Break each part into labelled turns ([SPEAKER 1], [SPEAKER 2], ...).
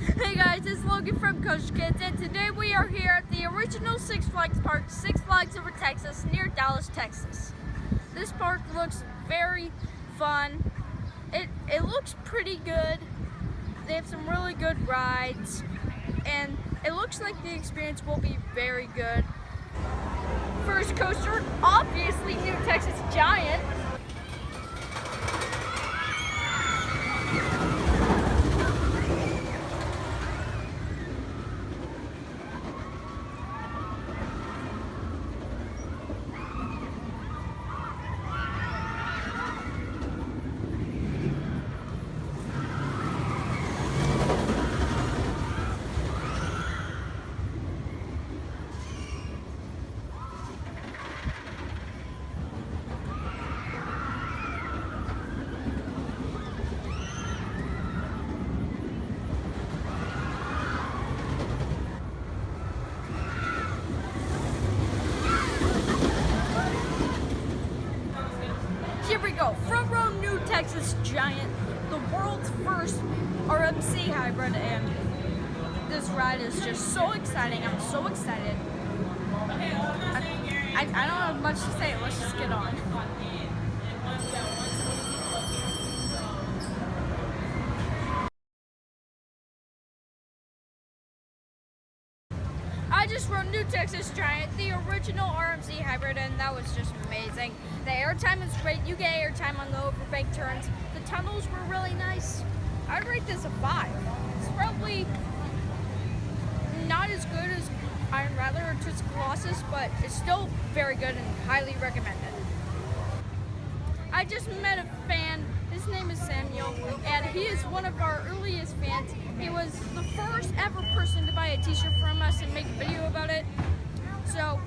[SPEAKER 1] Hey guys, it's Logan from Koaster Kids, and today we are here at the original Six Flags park, Six Flags Over Texas, near Dallas, Texas. This park looks very fun. It looks pretty good. They have some really good rides, and it looks like the experience will be very good. First coaster, obviously New Texas Giant. Here we go, front row New Texas Giant, the world's first RMC hybrid, and this ride is just so exciting. I'm so excited. I don't have much to say, let's just get on. I just rode New Texas Giant, the original RMC hybrid, and that was just amazing. The airtime is great. You get airtime on the overbank turns. The tunnels were really nice. I'd rate this a 5. It's probably not as good as Iron Rattler or Twisted Colossus, but it's still very good and highly recommended. I just met a fan. His name is Samuel, and he is one of our earliest fans. He was the first ever person to buy a t-shirt from us and make a video about it. So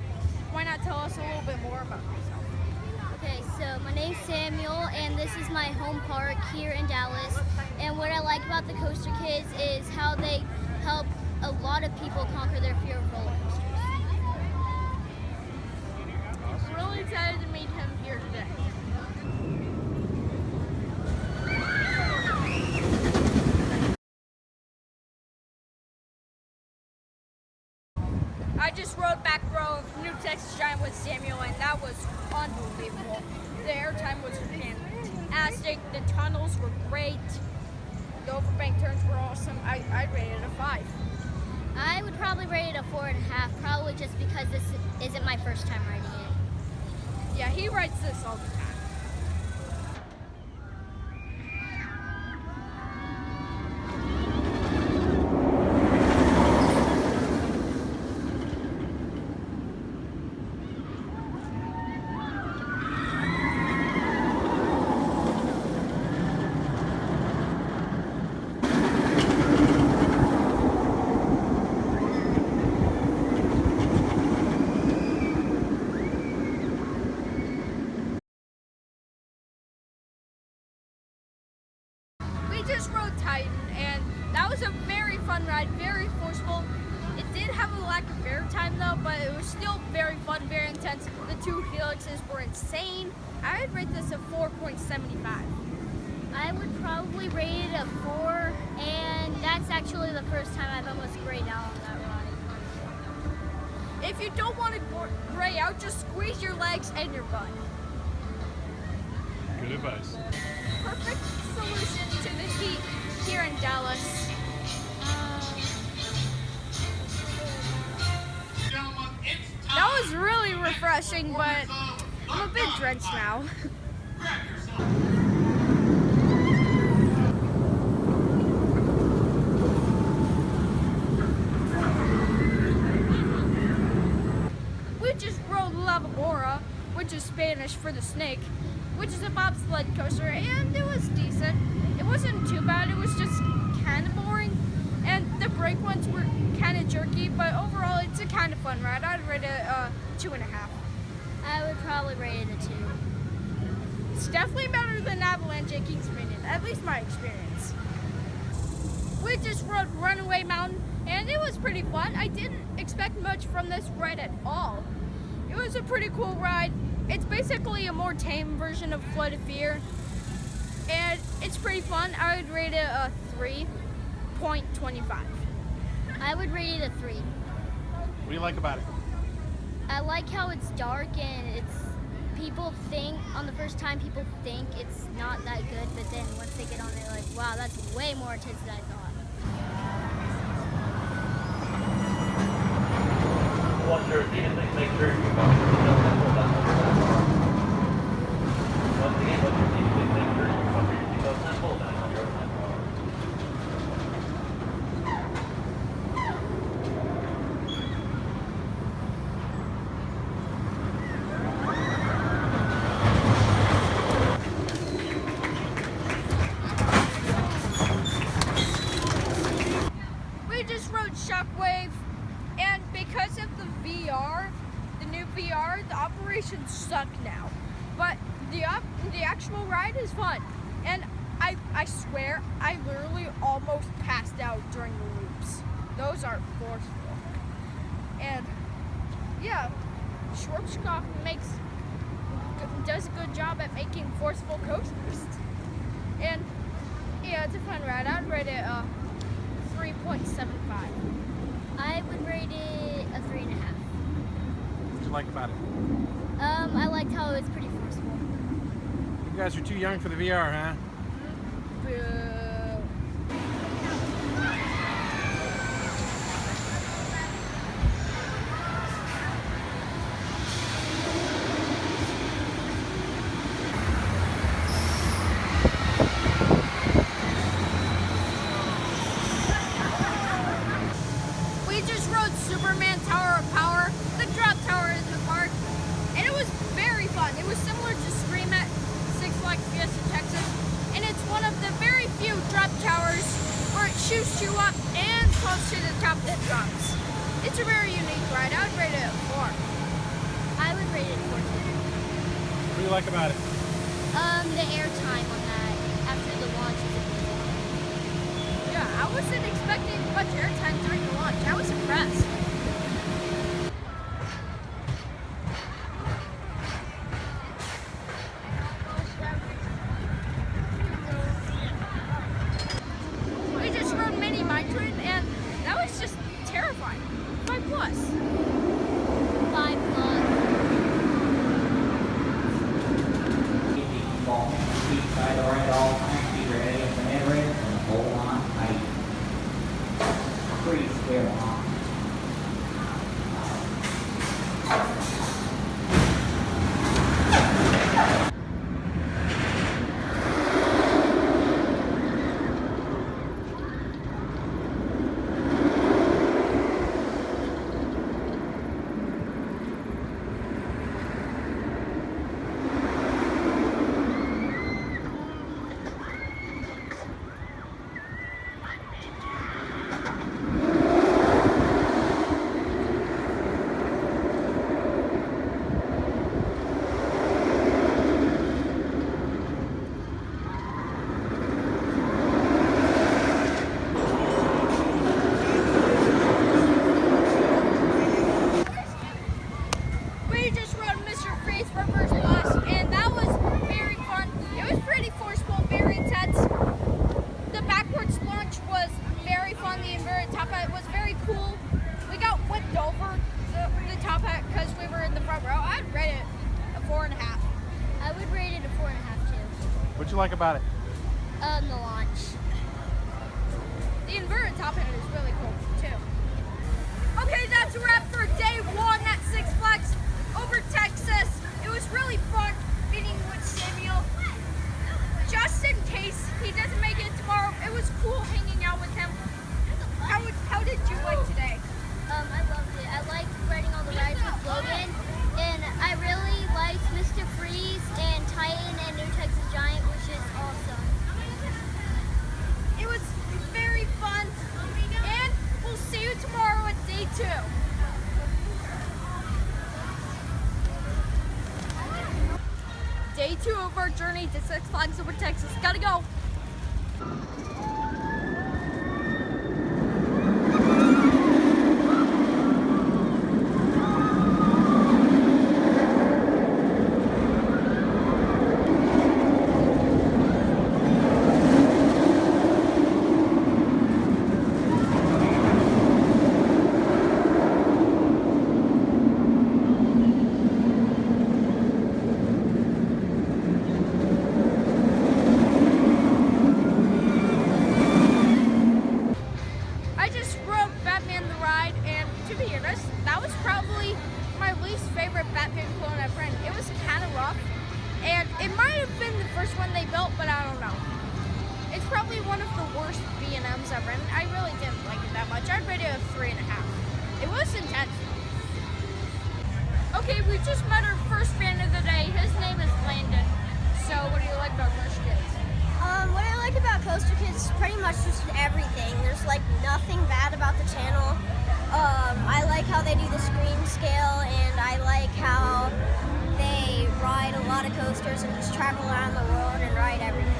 [SPEAKER 1] why not tell us a little bit more about yourself?
[SPEAKER 2] Okay, so my name's Samuel, and this is my home park here in Dallas. And what I like about the Koaster Kids is how they help a lot of people conquer their fear of roller coasters.
[SPEAKER 1] I'm really excited to meet him here today. I just rode back row of New Texas Giant with Samuel, and that was unbelievable. The airtime was fantastic. The tunnels were great. The overbank turns were awesome. I'd rate it a 5.
[SPEAKER 2] I would probably rate it a 4.5, probably just because this isn't my first time riding it.
[SPEAKER 1] Yeah, he rides this all the time. Just rode Titan, and that was a very fun ride, very forceful. It did have a lack of airtime though, but it was still very fun, very intense. The 2 helixes were insane. I would rate this a 4.75.
[SPEAKER 2] I would probably rate it a 4, and that's actually the first time I've almost grayed out on that ride.
[SPEAKER 1] If you don't want to gray out, just squeeze your legs and your butt.
[SPEAKER 3] Good advice.
[SPEAKER 1] Perfect solution to the heat here in Dallas. That was really refreshing, but I'm a bit drenched now. We just rode Vibora, which is Spanish for the snake, which is a bobsled coaster, and it was decent. It wasn't too bad, it was just kind of boring, and the brake ones were kind of jerky, but overall it's a kind of fun ride. I'd rate it a 2.5.
[SPEAKER 2] I would probably rate it a 2.
[SPEAKER 1] It's definitely better than Avalanche at Kings Dominion, at least my experience. We just rode Runaway Mountain, and it was pretty fun. I didn't expect much from this ride at all. It was a pretty cool ride. It's basically a more tame version of Flood of Fear, and it's pretty fun. I would rate it a 3. 2.25.
[SPEAKER 2] I would rate it a 3.
[SPEAKER 3] What do you like about it?
[SPEAKER 2] I like how it's dark and people think, on the first time people think it's not that good, but then once they get on it, like, wow, that's way more intense than I thought.
[SPEAKER 4] Once you're seated, please make sure you don't pull down over that bar. Once again, once you're seated, please make sure you cover your seatbelt and pull down on your overhead bar.
[SPEAKER 1] We just rode Shockwave, and because of the VR, the new VR, the operations suck now. But the actual ride is fun. And I swear, I literally almost passed out during the loops. Those are forceful. And yeah, Schwarzkopf does a good job at making forceful coasters. And yeah, it's a fun ride. I'd rate it 3.75.
[SPEAKER 2] I would rate it a 3.5.
[SPEAKER 3] What do you like about it?
[SPEAKER 2] I liked how it was pretty forceful.
[SPEAKER 3] You guys are too young for the VR, huh?
[SPEAKER 1] Boo. We just rode Superman Tower of Power, the drop tower in the park, and it was very fun. It was similar to Scream at Six Flags Fiesta, Texas, and it's one of the very few drop towers where it shoots you up and close to the top that drops. It's a very unique ride. I would rate it a 4.
[SPEAKER 2] I would rate it a 4 too.
[SPEAKER 3] What do you like about it?
[SPEAKER 2] The airtime on that after the launch is amazing.
[SPEAKER 1] Yeah, I wasn't expecting much airtime during the launch. I was impressed. We just rode Mini Mine Train, and that was just terrifying. 5+.
[SPEAKER 2] 5+.
[SPEAKER 5] Ball, feet side or at all times, keep your head in the headrest and hold on tight. Freeze clear on.
[SPEAKER 1] We just rode Mr. Freeze Reverse Bus, and that was very fun. It was pretty forceful, very intense. The backwards launch was very fun. The inverted top hat was very cool. We got whipped over the top hat because we were in the front row. I'd rate it a 4.5.
[SPEAKER 2] I would rate it a 4.5 too.
[SPEAKER 3] What'd you like about it?
[SPEAKER 2] The launch.
[SPEAKER 1] The inverted top hat is really cool too. Okay, that's a wrap for day 1 at Six Flags over Texas. It was really fun meeting with Samuel. Just in case he doesn't make it tomorrow, it was cool hanging out with him. How did you like today?
[SPEAKER 2] I loved it. I liked riding all the rides with Logan, and I really liked Mr. Freeze and Titan and New Texas Giant, which is awesome.
[SPEAKER 1] It was very fun, and we'll see you tomorrow at day 2. Day 2 of our journey to Six Flags over Texas. Gotta go. probably my least favorite Batman clone ever, and it was kind of rough. And it might have been the first one they built, but I don't know. It's probably one of the worst B&Ms ever, and I really didn't like it that much. I'd rate it a 3.5. It was intense. Okay, we just met our first fan of the day. His name is Landon. So, what do you like about Coaster Kids?
[SPEAKER 6] What I like about Koaster Kids is pretty much just everything. There's like nothing bad about the channel. I like how they do the screen scale, and I like how they ride a lot of coasters and just travel around the world and ride everything.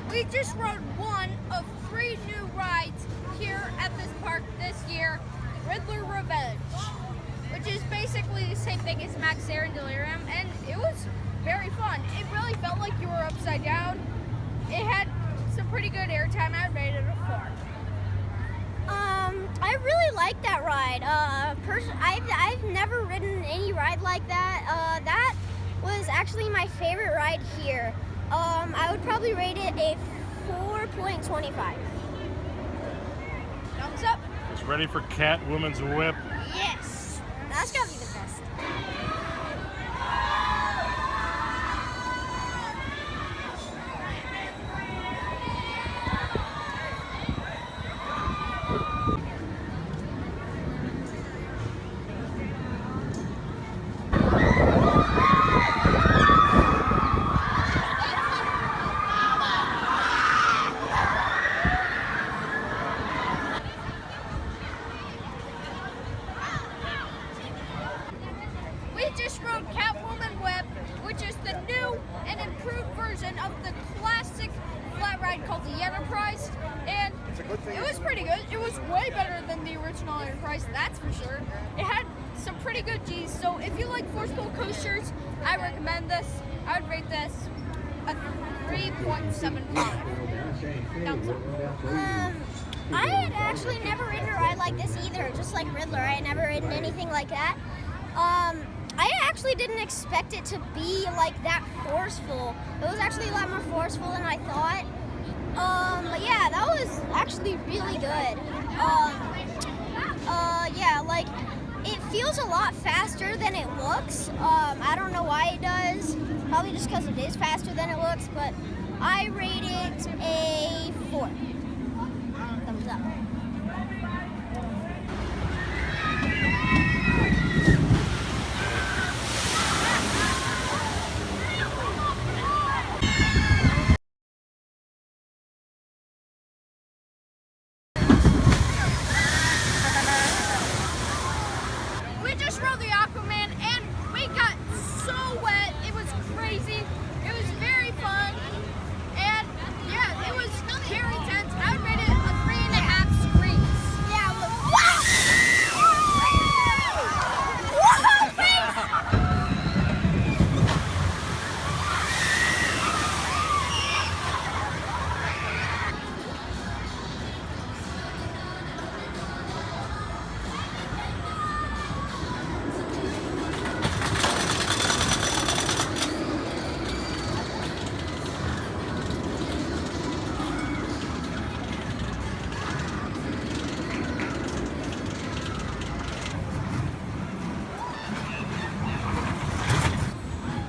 [SPEAKER 1] We just rode one of 3 new rides here at this park this year, Riddler Revenge, which is basically the same thing as Max Air and Delirium, and it was very fun. It really felt like you were upside down. It had some pretty good airtime. I rated it a 4.
[SPEAKER 6] I really like that ride. I've never ridden any ride like that. That was actually my favorite ride here. I would probably rate it a 4.25.
[SPEAKER 1] Thumbs up.
[SPEAKER 3] It's ready for Catwoman's whip.
[SPEAKER 6] Yes, that's gotta be the best.
[SPEAKER 1] We just rode Catwoman Whip, which is the new and improved version of the classic flat ride called the Enterprise, and it was pretty good. It was way better than the original Enterprise, that's for sure. It had some pretty good G's, so if you like force-pull coasters, I recommend this. I would rate this a 3.75. Thumbs up.
[SPEAKER 6] I had actually never ridden a ride like this either, just like Riddler. I had never ridden anything like that. I actually didn't expect it to be like that forceful. It was actually a lot more forceful than I thought. But yeah, that was actually really good. Yeah, like it feels a lot faster than it looks. I don't know why it does. Probably just because it is faster than it looks, but I rate it a 4. Thumbs up.
[SPEAKER 1] We just rode the Aquaman, and we got so wet. It was crazy. It was very fun, and yeah, it was very intense. I would rate it a 3.5 screens.
[SPEAKER 6] Yeah, but wow!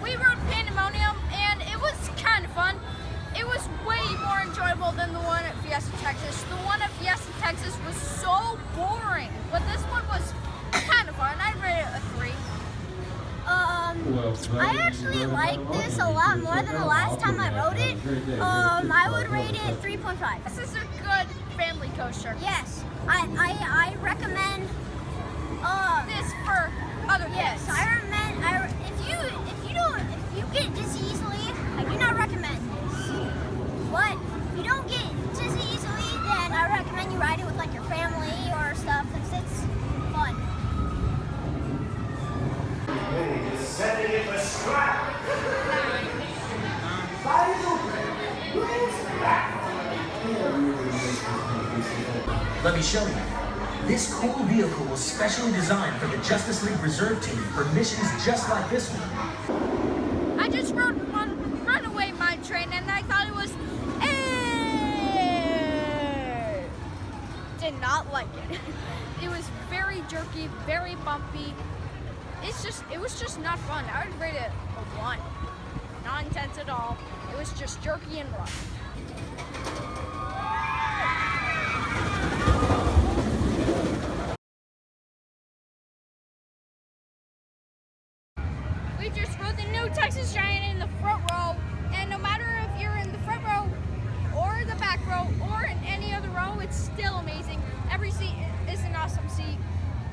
[SPEAKER 1] We rode Pandemonium, and it was kind of fun. It was way more enjoyable than the one at Fiesta, Texas. The one at Fiesta, Texas was so boring, but this one was kind of fun. I'd rate it a 3.
[SPEAKER 6] I actually like this a lot more than the last time I rode it. I would rate it 3.5.
[SPEAKER 1] This is a good family coaster.
[SPEAKER 6] Yes, I recommend.
[SPEAKER 1] This for other kids.
[SPEAKER 6] Yes, I recommend. If you get dizzy easily, I do not recommend this. But if you don't get dizzy easily, then I recommend you ride it with like your family or stuff, because it's fun.
[SPEAKER 7] Ready to set it in the strap. Let me show you. This cool vehicle was specially designed for the Justice League Reserve Team for missions just like this one.
[SPEAKER 1] I just rode one runaway mine train and I thought it was did not like it. It was very jerky, very bumpy. It was just not fun. I would rate it a 1. Not intense at all. It was just jerky and rough. We just rode the new Texas Giant in the front row, and no matter if you're in the front row or the back row or in any other row, it's still amazing. Every seat is an awesome seat.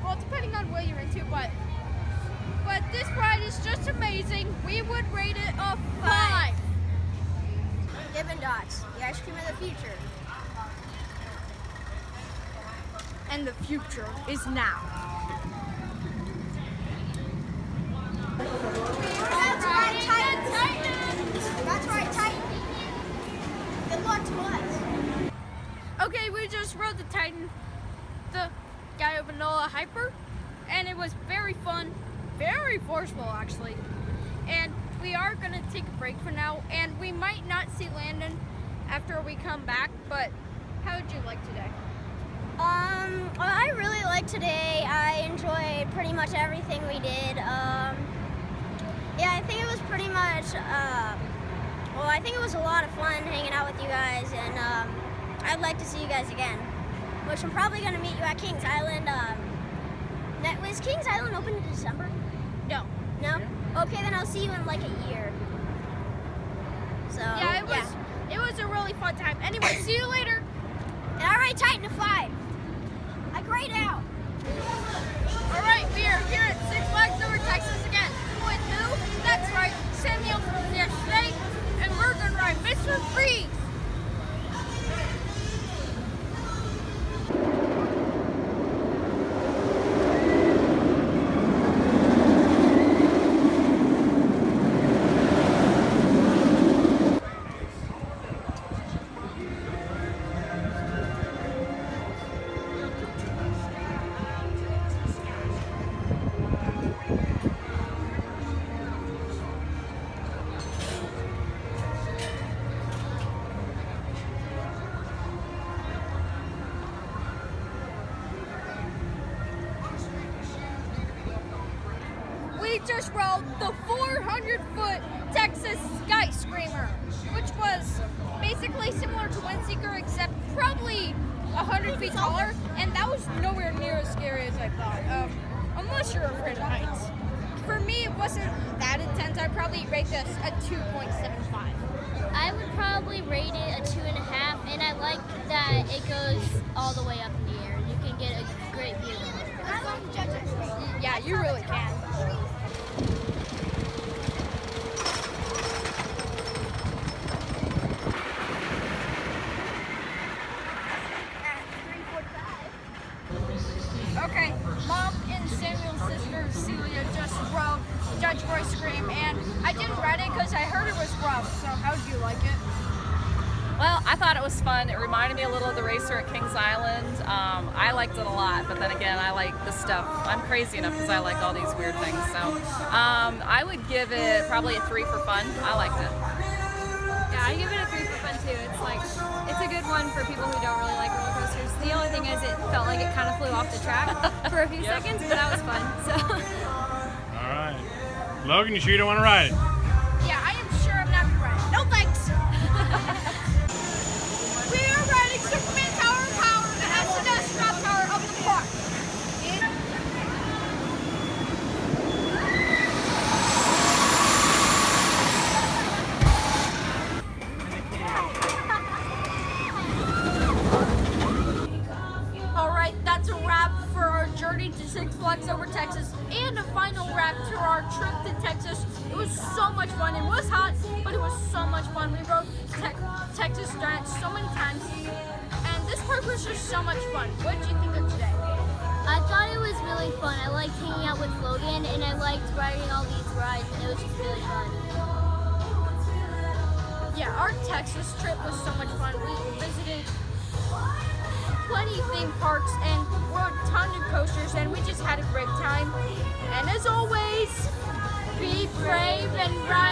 [SPEAKER 1] Well, depending on what you're into, but this ride is just amazing. We would rate it a 5.
[SPEAKER 6] Dippin' Dots, the ice cream of the future.
[SPEAKER 1] And the future is now.
[SPEAKER 6] That's right, Titan. That's right, Titan. Good luck to us.
[SPEAKER 1] Okay, we just rode the Titan, the Gallo Vanilla Hyper, and it was very fun, very forceful actually. And we are gonna take a break for now, and we might not see Landon after we come back, but how did you like today?
[SPEAKER 6] I really liked today. I enjoyed pretty much everything we did. Yeah, I think it was pretty much, I think it was a lot of fun hanging out with you guys, and I'd like to see you guys again, which I'm probably going to meet you at Kings Island. Was Kings Island open in December?
[SPEAKER 1] No.
[SPEAKER 6] No? Okay, then I'll see you in like a year. So,
[SPEAKER 1] Yeah, it was a really fun time. Anyway, see you later.
[SPEAKER 6] And all right, Titan to 5. I grayed out.
[SPEAKER 1] All right, we are here at Six Flags Over Texas again. With who? That's right, Samuel from yesterday, and we're gonna ride Mr. Freeze. We just rode the 400-foot Texas Skyscraper, which was basically similar to Windseeker, except probably 100 feet taller, and that was nowhere near as scary as I thought, unless you're afraid of heights. For me, it wasn't that intense. I'd probably rate this a 2.75.
[SPEAKER 2] I would probably rate it a 2.5, and I like that it goes all the way up in the air. You can get a great view of it.
[SPEAKER 1] Yeah, you really can. Okay, Mom and Samuel's sister Celia just rode Judge Roy Scream, and I didn't ride it because I heard it was rough. So how did you like it?
[SPEAKER 8] Well, I thought it was fun. It reminded me a little of the racer at Kings Island. I liked it a lot, but then again, I like the stuff. I'm crazy enough because I like all these weird things. So I would give it probably a 3 for fun. I liked it.
[SPEAKER 9] Yeah, I give it a 3 for fun too. It's a good one for people who don't really like roller coasters. The only thing is it felt like it kind of flew off the track for a few seconds, but that was fun. So.
[SPEAKER 3] All right. Logan, you sure you don't want to ride it?
[SPEAKER 1] Yeah, I am sure I'm not gonna ride it. No thanks. We are riding Superman Tower of Power, the SNS drop tower of the park. Alright, that's a wrap for our journey to Six Flags Over Texas, and a final wrap to our trip to Texas. It was so much fun. It was hot, but it was so much fun. We rode Texas Giant so many times, and this park was just so much fun. What did you think of today?
[SPEAKER 2] I thought it was really fun. I liked hanging out with Logan, and I liked riding all these rides, and it was just really fun.
[SPEAKER 1] Yeah, our Texas trip was so much fun. We visited plenty of theme parks and rode tons of coasters, and we just had a great time. And as always, be brave and ride